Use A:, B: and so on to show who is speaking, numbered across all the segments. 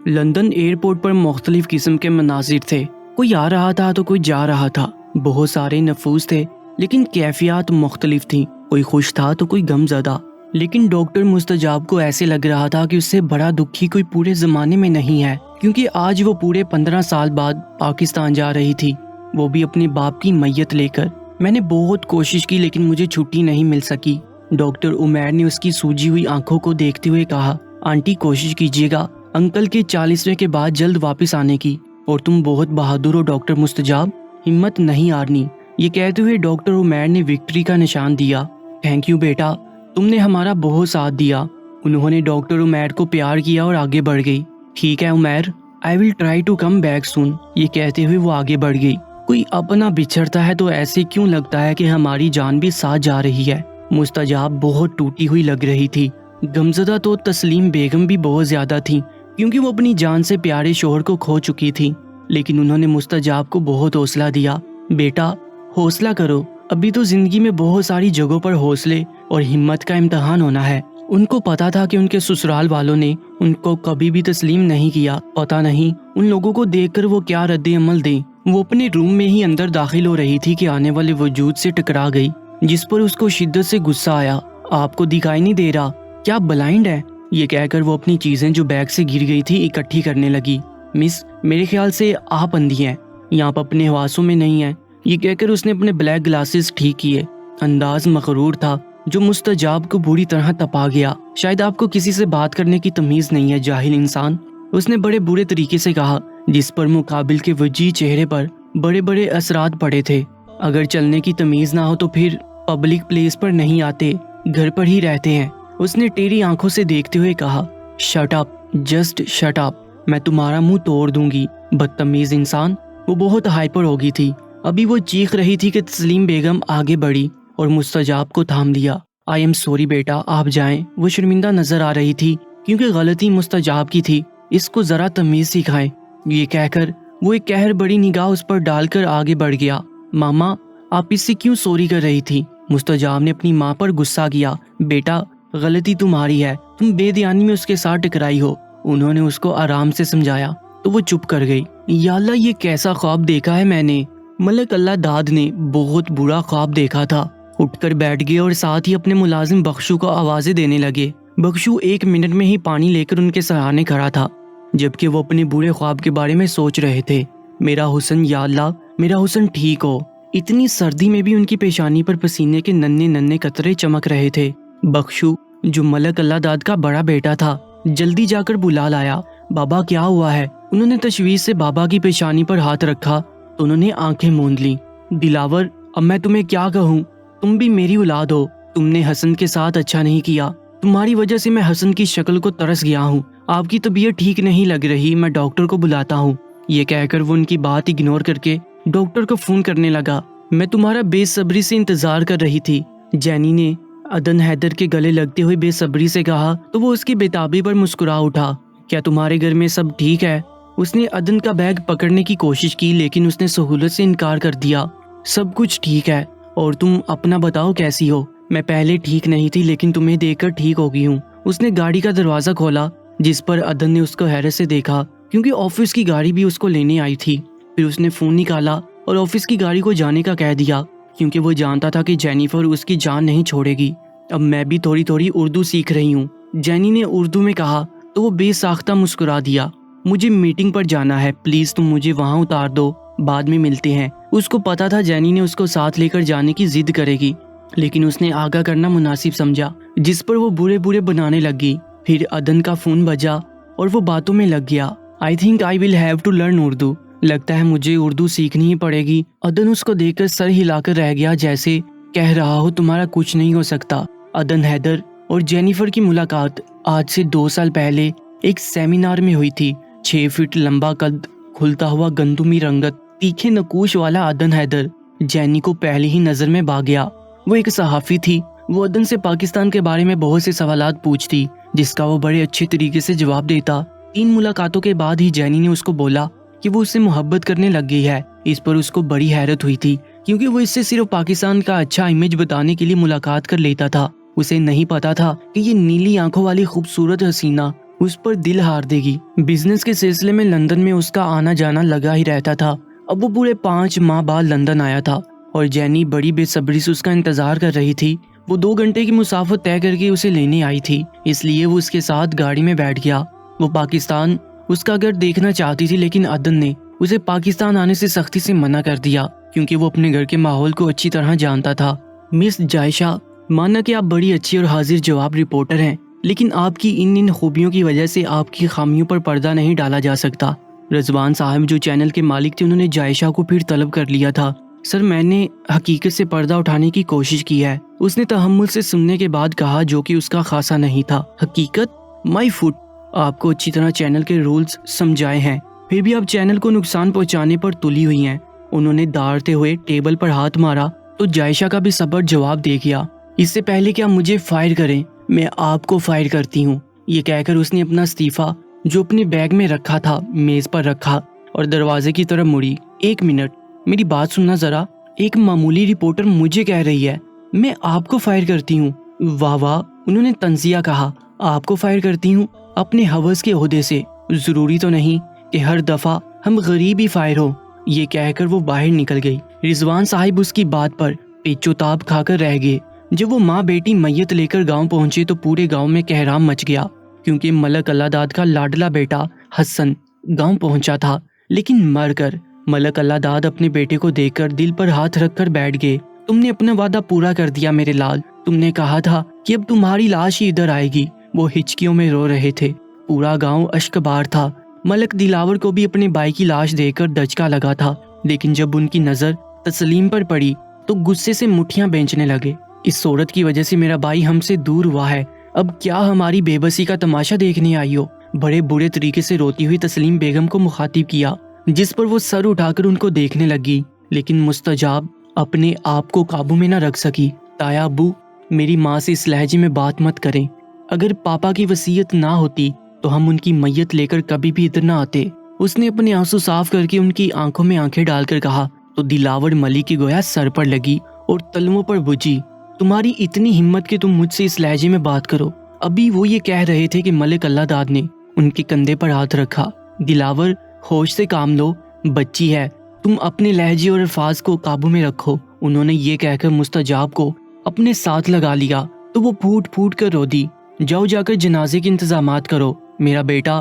A: London airport पर मुख्तलिफ किस्म के मनाजिर थे। कोई आ रहा था तो कोई जा रहा था। बहुत सारे नफूस थे लेकिन कैफियत मुख्तलिफ थी। कोई खुश था तो कोई गमज़दा। लेकिन डॉक्टर मुस्तजाब को ऐसे लग रहा था कि उससे बड़ा दुखी कोई पूरे ज़माने में नहीं है, क्योंकि आज वो पूरे 15 साल बाद पाकिस्तान जा रही थी, वो भी अपने बाप की मैयत लेकर। मैंने बहुत कोशिश की लेकिन मुझे छुट्टी नहीं मिल सकी। डॉक्टर उमैर ने उसकी सूजी हुई आंखों को देखते हुए कहा, आंटी कोशिश कीजिएगा अंकल के 40वें के बाद जल्द वापस आने की। और तुम बहुत बहादुर हो डॉक्टर मुस्तजाब, हिम्मत नहीं हारनी। ये कहते हुए डॉक्टर उमैर ने विक्ट्री का निशान दिया। थैंक यू बेटा, तुमने हमारा बहुत साथ दिया। उन्होंने डॉक्टर उमैर को प्यार किया और आगे बढ़ गई। ठीक है Umair, I will try to come back soon. ये कहते हुए वो आगे बढ़ गई। कोई अपना बिछड़ता है तो ऐसे क्यों लगता है कि हमारी जान भी साथ जा रही है। मुस्तजाब बहुत टूटी हुई लग रही थी। गमज़दा तो तस्लीम बेगम भी बहुत ज्यादा थी, क्योंकि वो अपनी जान से प्यारे शोहर को खो चुकी थी। लेकिन उन्होंने मुस्तजाब को बहुत हौसला दिया। बेटा हौसला करो, अभी तो जिंदगी में बहुत सारी जगहों पर हौसले और हिम्मत का इम्तहान होना है। उनको पता था कि उनके ससुराल वालों ने उनको कभी भी तस्लीम नहीं किया। पता नहीं उन लोगों को देखकर वो क्या रद्द अमल दें। वो अपने रूम में ही अंदर दाखिल हो रही थी कि आने वाले वजूद से टकरा गई, जिस पर उसको शिद्दत से गुस्सा आया। आपको दिखाई नहीं दे रहा क्या, ब्लाइंड है? ये कहकर वो अपनी चीजें जो बैग से गिर गई थी इकट्ठी करने लगी। मिस, मेरे ख्याल से आप अंधी हैं, या आप अपने हवासों में नहीं हैं। ये कहकर उसने अपने ब्लैक ग्लासेस ठीक किए। अंदाज मगरूर था जो मुस्तजाब को बुरी तरह तपा गया। शायद आपको किसी से बात करने की तमीज नहीं है जाहिल इंसान, उसने बड़े बुरे तरीके से कहा, जिस पर मुकाबिल के वजीह चेहरे पर बड़े बड़े असरात पड़े थे। अगर चलने की तमीज ना हो तो फिर पब्लिक प्लेस पर नहीं आते, घर पर ही रहते हैं। उसने टेढ़ी आंखों से देखते हुए कहा, shut up, just shut up, मैं तुम्हारा मुंह तोड़ दूंगी, बदतमीज इंसान। वो बहुत हाइपर हो गई थी। अभी वो चीख रही थी कि तस्लीम बेगम आगे बढ़ी और मुस्तजाब को थाम लिया। आई एम सॉरी बेटा, आप जाएं। वो शर्मिंदा नजर आ रही थी क्योंकि गलती मुस्तजाब की थी। इसको जरा तमीज सिखाएं। ये कहकर वो एक कहर बड़ी निगाह उस पर डालकर आगे बढ़ गया। मामा, आप इससे क्यों सॉरी कर रही थी? मुस्तजाब ने अपनी माँ पर गुस्सा किया। बेटा गलती तुम्हारी है, तुम बेध्यानी में उसके साथ टकराई हो। उन्होंने उसको आराम से समझाया तो वो चुप कर गई। या अल्लाह, ये कैसा ख्वाब देखा है मैंने। मलक अल्लाह दाद ने बहुत बुरा ख्वाब देखा था। उठकर बैठ गए और साथ ही अपने मुलाजिम बख्शू को आवाजें देने लगे। बख्शू 1 मिनट में ही पानी लेकर उनके सराहने खड़ा था, जबकि वो अपने बुरे ख्वाब के बारे में सोच रहे थे। मेरा हुसन, या अल्लाह मेरा हुसन ठीक हो। इतनी सर्दी में भी उनकी पेशानी पर पसीने के नन्हे नन्हे कतरे चमक रहे थे। बख्शू, जो मलक अल्लाह दाद का बड़ा बेटा था, जल्दी जाकर बुला लाया। बाबा क्या हुआ है? उन्होंने तशवीश से बाबा की पेशानी पर हाथ रखा तो उन्होंने आंखें मूंद ली। दिलावर, अब मैं तुम्हें क्या कहूँ, तुम भी मेरी औलाद हो। तुमने हसन के साथ अच्छा नहीं किया। तुम्हारी वजह से मैं हसन की शक्ल को तरस गया हूँ। आपकी तबीयत ठीक नहीं लग रही, मैं डॉक्टर को बुलाता हूँ। ये कहकर वो उनकी बात इग्नोर करके डॉक्टर को फोन करने लगा। मैं तुम्हारा बेसब्री से इंतजार कर रही थी, जैनी ने अदन हैदर के गले लगते हुए बेसब्री से कहा तो वो उसकी बेताबी पर मुस्कुरा उठा। क्या तुम्हारे घर में सब ठीक है? उसने अदन का बैग पकड़ने की कोशिश की लेकिन उसने सहूलत से इनकार कर दिया। सब कुछ ठीक है, और तुम अपना बताओ कैसी हो? मैं पहले ठीक नहीं थी लेकिन तुम्हें देखकर ठीक हो गई हूँ। उसने गाड़ी का दरवाजा खोला, जिस पर अदन ने उसको हैरत से देखा, क्योंकि ऑफिस की गाड़ी भी उसको लेने आई थी। फिर उसने फोन निकाला और ऑफिस की गाड़ी को जाने का कह दिया, क्योंकि वो जानता था कि जेनिफर उसकी जान नहीं छोड़ेगी। अब मैं भी थोड़ी थोड़ी उर्दू सीख रही हूँ, जेनी ने उर्दू में कहा तो वो बेसाख्ता मुस्कुरा दिया। मुझे मीटिंग पर जाना है, प्लीज तुम मुझे वहाँ उतार दो, बाद में मिलते हैं। उसको पता था जेनी ने उसको साथ लेकर जाने की जिद करेगी, लेकिन उसने आगाह करना मुनासिब समझा, जिस पर वो बुरे बुरे बनाने लगी। फिर अदन का फोन बजा और वो बातों में लग गया। I think I will have to learn Urdu, लगता है मुझे उर्दू सीखनी ही पड़ेगी। अदन उसको देखकर सर हिलाकर रह गया, जैसे कह रहा हो तुम्हारा कुछ नहीं हो सकता। अदन हैदर और जेनिफर की मुलाकात आज से 2 साल पहले एक सेमिनार में हुई थी। 6 फीट लंबा कद, खुलता हुआ गंदुमी रंगत, तीखे नकूश वाला अदन हैदर जेनी को पहली ही नजर में भा गया। वो एक सहाफी थी। वो अदन से पाकिस्तान के बारे में बहुत से सवालात पूछती, जिसका वो बड़े अच्छे तरीके से जवाब देता। 3 मुलाकातों के बाद ही जेनी ने उसको बोला कि वो उससे मोहब्बत करने लग गई है। इस पर उसको बड़ी हैरत हुई थी, क्योंकि वो इससे सिर्फ पाकिस्तान का अच्छा इमेज बताने के लिए मुलाकात कर लेता था। उसे नहीं पता था कि ये नीली आंखों वाली खूबसूरत हसीना उस पर दिल हार देगी। बिजनेस के सिलसिले में लंदन में उसका आना जाना लगा ही रहता था। अब वो पूरे 5 माह बाद लंदन आया था और जेनी बड़ी बेसब्री से उसका इंतजार कर रही थी। वो 2 घंटे की मुसाफत तय करके उसे लेने आई थी, इसलिए वो उसके साथ गाड़ी में बैठ गया। वो पाकिस्तान उसका घर देखना चाहती थी, लेकिन अदन ने उसे पाकिस्तान आने से सख्ती से मना कर दिया, क्योंकि वो अपने घर के माहौल को अच्छी तरह जानता था। मिस जायशा, माना कि आप बड़ी अच्छी और हाजिर जवाब रिपोर्टर हैं, लेकिन आपकी इन खूबियों की वजह से आपकी खामियों पर पर्दा नहीं डाला जा सकता। रजवान साहब जो चैनल के मालिक थे, उन्होंने जायशा को फिर तलब कर लिया था। सर, मैंने हकीकत से पर्दा उठाने की कोशिश की है, उसने तहम्मुल से सुनने के बाद कहा, जो कि उसका खासा नहीं था। हकीकत? माई फुट, आपको अच्छी तरह चैनल के रूल्स समझाए हैं, फिर भी आप चैनल को नुकसान पहुंचाने पर तुली हुई हैं। उन्होंने दारते हुए टेबल पर हाथ मारा तो जायशा का भी सब्र जवाब दे गया। इससे पहले कि आप मुझे फायर करें, मैं आपको फायर करती हूँ। ये कहकर उसने अपना इस्तीफा जो अपने बैग में रखा था मेज पर रखा और दरवाजे की तरफ मुड़ी। 1 मिनट, मेरी बात सुनना जरा। एक मामूली रिपोर्टर मुझे कह रही है मैं आपको फायर करती हूँ। वाह वाह, उन्होंने तंजिया कहा। आपको फायर करती हूँ अपने हवस के ओहदे से? जरूरी तो नहीं कि हर दफा हम गरीब ही फायर हो। ये कहकर वो बाहर निकल गई। रिजवान साहिब उसकी बात पर पेचोताब खाकर रह गए। जब वो माँ बेटी मैयत लेकर गांव पहुंचे तो पूरे गांव में कहराम मच गया, क्योंकि मलक अल्लाहदाद का लाडला बेटा हसन गांव पहुंचा था, लेकिन मर कर। मलक अल्लाहदाद अपने बेटे को देखकर दिल पर हाथ रखकर बैठ गए। तुमने अपना वादा पूरा कर दिया मेरे लाल, तुमने कहा था कि अब तुम्हारी लाश ही इधर आएगी। वो हिचकियों में रो रहे थे। पूरा गांव अश्कबार था। मलक दिलावर को भी अपने भाई की लाश देखकर दचका लगा था, लेकिन जब उनकी नजर तस्लीम पर पड़ी तो गुस्से से मुट्ठियां बेंचने लगे। इस औरत की वजह से मेरा भाई हमसे दूर हुआ है, अब क्या हमारी बेबसी का तमाशा देखने आई हो? बड़े बुरे तरीके से रोती हुई तस्लीम बेगम को मुखातिब किया, जिस पर वो सर उठाकर उनको देखने लगी, लेकिन मुस्तजाब अपने आप को काबू में न रख सकी। ताया अब्बू, मेरी माँ से इस लहजे में बात मत करें। अगर पापा की वसीयत ना होती तो हम उनकी मैयत लेकर कभी भी इधर ना आते। उसने अपने आंसू साफ करके उनकी आंखों में आंखें डालकर कहा तो दिलावर मलिक की गोया सर पर लगी और तलवों पर बुझी। तुम्हारी इतनी हिम्मत कि तुम मुझसे इस लहजे में बात करो। अभी वो ये कह रहे थे कि मलिक अल्लाहदाद ने उनके कंधे पर हाथ रखा। दिलावर, होश से काम लो, बच्ची है, तुम अपने लहजे और अल्फाज को काबू में रखो। उन्होंने ये कहकर मुस्तजाब को अपने साथ लगा लिया तो वो फूट फूट कर रो दी। जाओ जाकर जनाजे के इंतजामात करो, मेरा बेटा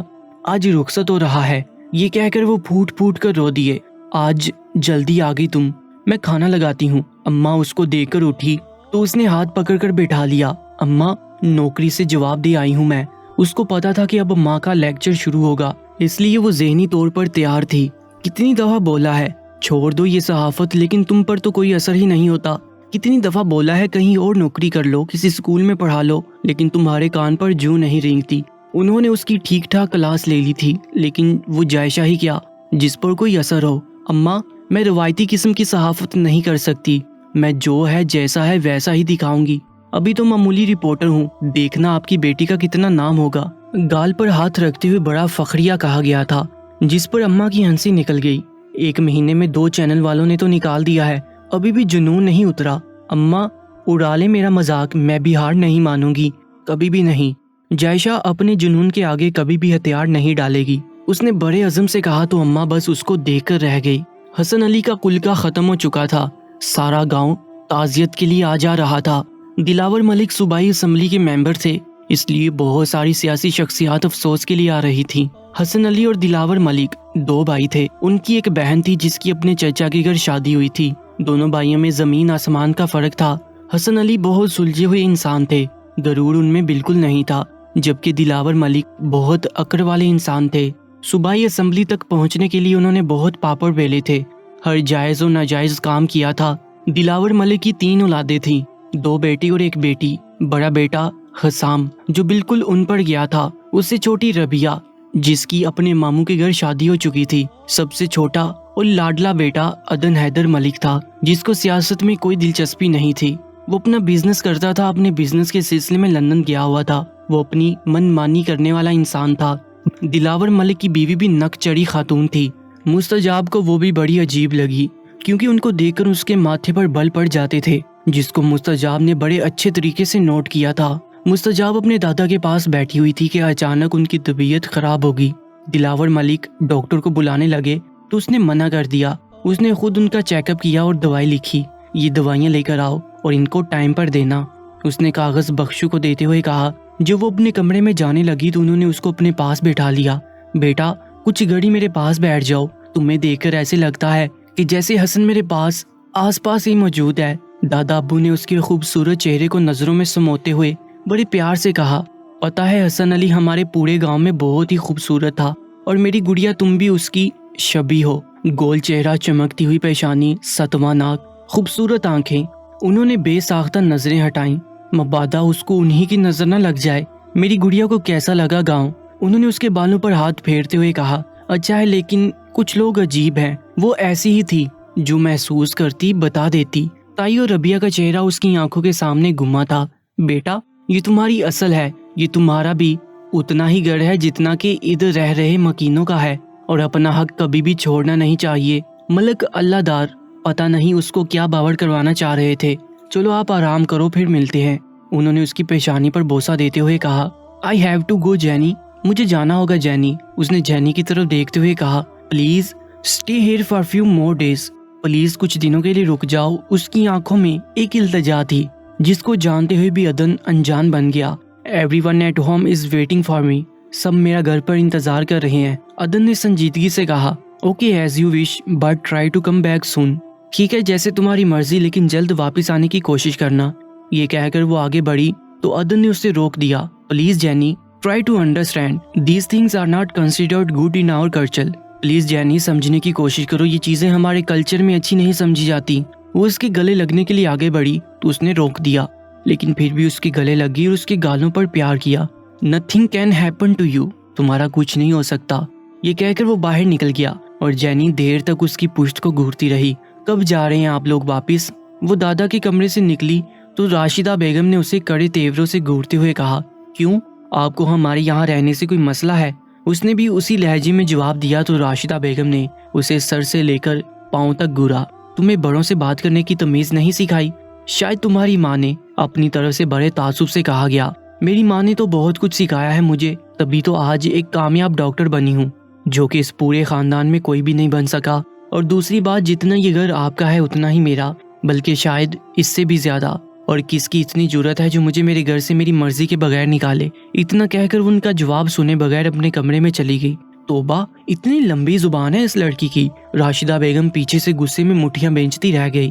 A: आज रुखसत हो रहा है। ये कहकर वो फूट फूट कर रो दिए। आज जल्दी आ गई तुम, मैं खाना लगाती हूँ। अम्मा उसको देखकर उठी तो उसने हाथ पकड़कर बैठा लिया। अम्मा, नौकरी से जवाब दे आई हूँ मैं। उसको पता था कि अब माँ का लेक्चर शुरू होगा, इसलिए वो ज़हनी तौर पर तैयार थी। कितनी दफ़ा बोला है छोड़ दो ये सहाफत, लेकिन तुम पर तो कोई असर ही नहीं होता। कितनी दफ़ा बोला है कहीं और नौकरी कर लो, किसी स्कूल में पढ़ा लो, लेकिन तुम्हारे कान पर जूं नहीं रेंगती। उन्होंने उसकी ठीक ठाक क्लास ले ली थी, लेकिन वो जायशा ही क्या जिस पर कोई असर हो। अम्मा, मैं रवायती किस्म की सहाफत नहीं कर सकती, मैं जो है जैसा है वैसा ही दिखाऊंगी। अभी तो मामूली रिपोर्टर हूँ, देखना आपकी बेटी का कितना नाम होगा। गाल पर हाथ रखते हुए बड़ा फखरिया कहा गया था, जिस पर अम्मा की हंसी निकल गई। 1 महीने में 2 चैनल वालों ने तो निकाल दिया है, अभी भी जुनून नहीं उतरा। अम्मा, उड़ा ले मेरा मजाक, मैं भी हार नहीं मानूंगी, कभी भी नहीं। जायशा अपने जुनून के आगे कभी भी हथियार नहीं डालेगी, उसने बड़े अज़म से कहा तो अम्मा बस उसको देखकर रह गई। हसन अली का कुल्का खत्म हो चुका था, सारा गांव ताजियत के लिए आ जा रहा था। दिलावर मलिक सूबाई असम्बली के मेंबर थे, इसलिए बहुत सारी सियासी शख्सियात अफसोस के लिए आ रही थी। हसन अली और दिलावर मलिक 2 भाई थे, उनकी एक बहन थी जिसकी अपने चचा के घर शादी हुई थी। दोनों भाइयों में जमीन आसमान का फर्क था। हसन अली बहुत सुलझे हुए इंसान थे, गरूर उनमें बिल्कुल नहीं था, जबकि दिलावर मलिक बहुत अक्ल वाले इंसान थे। सूबाई असम्बली तक पहुंचने के लिए उन्होंने बहुत पापड़ बेले थे, हर जायज और नाजायज काम किया था। दिलावर मलिक की 3 औलादें थीं, 2 बेटी और 1 बेटी। बड़ा बेटा हसाम जो बिल्कुल उन पर गया था, उससे छोटी रबिया जिसकी अपने मामू के घर शादी हो चुकी थी। सबसे छोटा और लाडला बेटा अदन हैदर मलिक था, जिसको सियासत में कोई दिलचस्पी नहीं थी। वो अपना बिजनेस करता था, अपने बिजनेस के सिलसिले में लंदन गया हुआ था। वो अपनी मनमानी करने वाला इंसान था। दिलावर मलिक की बीवी भी नकचड़ी खातून थी। मुस्तजाब को वो भी बड़ी अजीब लगी, क्योंकि उनको देखकर उसके माथे पर बल पड़ जाते थे, जिसको मुस्तजाब ने बड़े अच्छे तरीके से नोट किया था। مستجاب اپنے دادا کے پاس بیٹھی ہوئی تھی کہ اچانک ان کی طبیعت خراب ہوگی۔ دلاور ملک ڈاکٹر کو بلانے لگے تو اس نے منع کر دیا۔ اس نے خود ان کا چیک اپ کیا اور دوائی لکھی، یہ دوائیاں لے کر آؤ اور ان کو ٹائم پر دینا۔ اس نے کاغذ بخشو کو دیتے ہوئے کہا۔ جب وہ اپنے کمرے میں جانے لگی تو انہوں نے اس کو اپنے پاس بٹھا لیا۔ بیٹا کچھ گھڑی میرے پاس بیٹھ جاؤ، تمہیں دیکھ کر ایسے لگتا ہے کہ جیسے حسن میرے پاس آس پاس ہی موجود ہے۔ دادا ابو نے اس کے خوبصورت چہرے کو نظروں میں سموتے ہوئے بڑے پیار سے کہا، پتہ ہے حسن علی ہمارے پورے گاؤں میں بہت ہی خوبصورت تھا، اور میری گڑیا تم بھی اس کی شبیہ ہو۔ گول چہرہ، چمکتی ہوئی پیشانی، ستواں ناک، خوبصورت آنکھیں۔ انہوں نے بے ساختہ نظریں ہٹائیں، مبادا اس کو انہی کی نظر نہ لگ جائے۔ میری گڑیا کو کیسا لگا گاؤں؟ انہوں نے اس کے بالوں پر ہاتھ پھیرتے ہوئے کہا، اچھا ہے لیکن کچھ لوگ عجیب ہیں۔ وہ ایسی ہی تھی، جو محسوس کرتی بتا دیتی۔ تائی اور ربیہ کا چہرہ اس کی آنکھوں کے سامنے گما تھا۔ بیٹا یہ تمہاری اصل ہے، یہ تمہارا بھی اتنا ہی گڑھ ہے جتنا کہ ادھر رہ رہے مکینوں کا ہے، اور اپنا حق کبھی بھی چھوڑنا نہیں چاہیے۔ ملک اللہ دار پتہ نہیں اس کو کیا باور کروانا چاہ رہے تھے۔ چلو آپ آرام کرو، پھر ملتے ہیں۔ انہوں نے اس کی پیشانی پر بوسہ دیتے ہوئے کہا، I have to go جینی، مجھے جانا ہوگا جینی۔ اس نے جینی کی طرف دیکھتے ہوئے کہا، please stay here for few more days، please کچھ دنوں کے لیے رک جاؤ۔ اس کی آنکھوں میں ایک التجا تھی جس کو جانتے ہوئے بھی عدن انجان بن گیا۔ Everyone at home is waiting for me، سب میرا گھر پر انتظار کر رہے ہیں۔ عدن نے سنجیدگی سے کہا، Okay as you wish but try to come back soon، ٹھیک ہے جیسے تمہاری مرضی، لیکن جلد واپس آنے کی کوشش کرنا۔ یہ کہہ کر وہ آگے بڑھی تو عدن نے اسے روک دیا۔ Please genie try to understand these things are not considered good in our culture، please جینی سمجھنے کی کوشش کرو، یہ چیزیں ہمارے کلچر میں اچھی نہیں سمجھی جاتی۔ وہ اس کے گلے لگنے کے لیے آگے بڑھی تو اس نے روک دیا، لیکن پھر بھی اس کے گلے لگی اور اس کے گالوں پر پیار کیا۔ Nothing can happen to you، تمہارا کچھ نہیں ہو سکتا۔ یہ کہہ کر وہ باہر نکل گیا اور جینی دیر تک اس کی پشت کو گھورتی رہی۔ کب جا رہے ہیں آپ لوگ واپس؟ وہ دادا کے کمرے سے نکلی تو راشدہ بیگم نے اسے کڑے تیوروں سے گھورتے ہوئے کہا، کیوں آپ کو ہمارے یہاں رہنے سے کوئی مسئلہ ہے؟ اس نے بھی اسی لہجے میں جواب دیا تو راشدہ بیگم نے اسے سر سے لے کر پاؤں تک گھورا۔ تمہیں بڑوں سے بات کرنے کی تمیز نہیں سکھائی؟ شاید تمہاری ماں نے، اپنی طرف سے بڑے تعصب سے کہا گیا۔ میری ماں نے تو بہت کچھ سکھایا ہے مجھے، تبھی تو آج ایک کامیاب ڈاکٹر بنی ہوں، جو کہ اس پورے خاندان میں کوئی بھی نہیں بن سکا۔ اور دوسری بات، جتنا یہ گھر آپ کا ہے اتنا ہی میرا، بلکہ شاید اس سے بھی زیادہ۔ اور کس کی اتنی جرت ہے جو مجھے میرے گھر سے میری مرضی کے بغیر نکالے؟ اتنا کہہ کر وہ ان کا جواب سنے بغیر اپنے کمرے میں چلی گئی۔ توبہ، اتنی لمبی زبان ہے اس لڑکی کی۔ راشدہ بیگم پیچھے سے غصے میں مٹھیاں بینچتی رہ گئی۔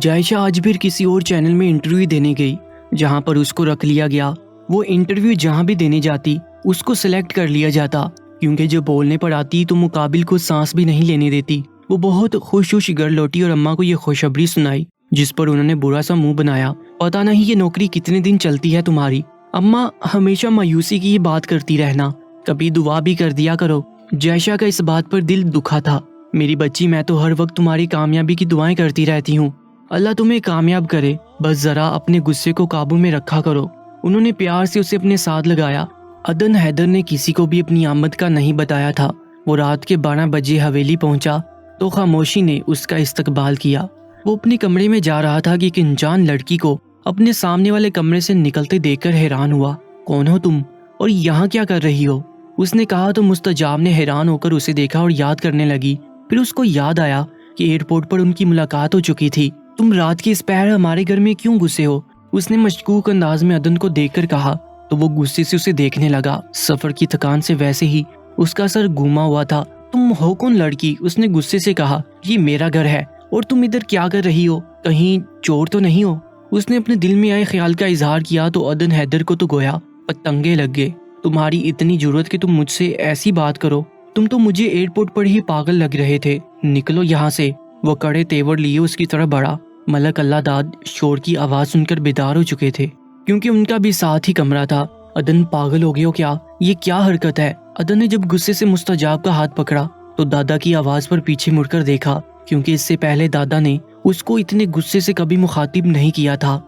A: جائشہ آج پھر کسی اور چینل میں انٹرویو دینے گئی جہاں پر اس کو رکھ لیا گیا۔ وہ انٹرویو جہاں بھی دینے جاتی اس کو سلیکٹ کر لیا جاتا، کیونکہ جب بولنے پر آتی تو مقابل کو سانس بھی نہیں لینے دیتی۔ وہ بہت خوش گھر لوٹی اور اماں کو یہ خوشخبری سنائی، جس پر انہوں نے برا سا منہ بنایا۔ پتہ نہیں یہ نوکری کتنے دن چلتی ہے تمہاری؟ اماں ہمیشہ مایوسی کی یہ بات کرتی رہنا، کبھی دعا بھی کر دیا کرو۔ جائشہ کا اس بات پر دل دکھا تھا۔ میری بچی، میں تو ہر وقت تمہاری کامیابی کی دعائیں کرتی رہتی ہوں، اللہ تمہیں کامیاب کرے، بس ذرا اپنے غصے کو قابو میں رکھا کرو۔ انہوں نے پیار سے اسے اپنے ساتھ لگایا۔ عدن حیدر نے کسی کو بھی اپنی آمد کا نہیں بتایا تھا۔ وہ رات کے 12 بجے حویلی پہنچا تو خاموشی نے اس کا استقبال کیا۔ وہ اپنے کمرے میں جا رہا تھا کہ ایک انجان لڑکی کو اپنے سامنے والے کمرے سے نکلتے دیکھ کر حیران ہوا۔ کون ہو تم اور یہاں کیا کر رہی ہو؟ اس نے کہا تو مستجاب نے حیران ہو کر اسے دیکھا اور یاد کرنے لگی۔ پھر اس کو یاد آیا کہ ایئرپورٹ پر ان کی ملاقات ہو چکی تھی۔ تم رات کی اس پہر ہمارے گھر میں کیوں گھسے ہو؟ اس نے مشکوک انداز میں عدن کو دیکھ کر کہا تو وہ غصے سے اسے دیکھنے لگا۔ سفر کی تھکان سے ویسے ہی اس کا سر گھوما ہوا تھا۔ تم ہو کون لڑکی؟ اس نے غصے سے کہا۔ یہ میرا گھر ہے اور تم ادھر کیا کر رہی ہو؟ کہیں چور تو نہیں ہو؟ اس نے اپنے دل میں آئے خیال کا اظہار کیا تو عدن حیدر کو تو گویا پتنگے لگ گئے۔ تمہاری اتنی جرت کہ تم مجھ سے ایسی بات کرو؟ تم تو مجھے ایئرپورٹ پر ہی پاگل لگ رہے تھے، نکلو یہاں سے۔ وہ کڑے تیور لیے اس کی طرف بڑھا۔ ملک اللہ داد شور کی آواز سن کر بیدار ہو چکے تھے، کیونکہ ان کا بھی ساتھ ہی کمرہ تھا۔ عدن پاگل ہو گئے ہو کیا؟ یہ کیا حرکت ہے؟ عدن نے جب غصے سے مستجاب کا ہاتھ پکڑا تو دادا کی آواز پر پیچھے مڑ کر دیکھا، کیونکہ اس سے پہلے دادا نے اس کو اتنے غصے سے کبھی مخاطب نہیں کیا تھا۔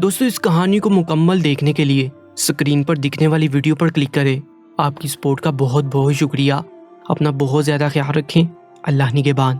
A: دوستو، اس کہانی کو مکمل دیکھنے کے لیے اسکرین پر دکھنے والی ویڈیو پر کلک کریں۔ آپ کی سپورٹ کا بہت بہت شکریہ۔ اپنا بہت زیادہ خیال رکھیں۔ اللہ نگہبان۔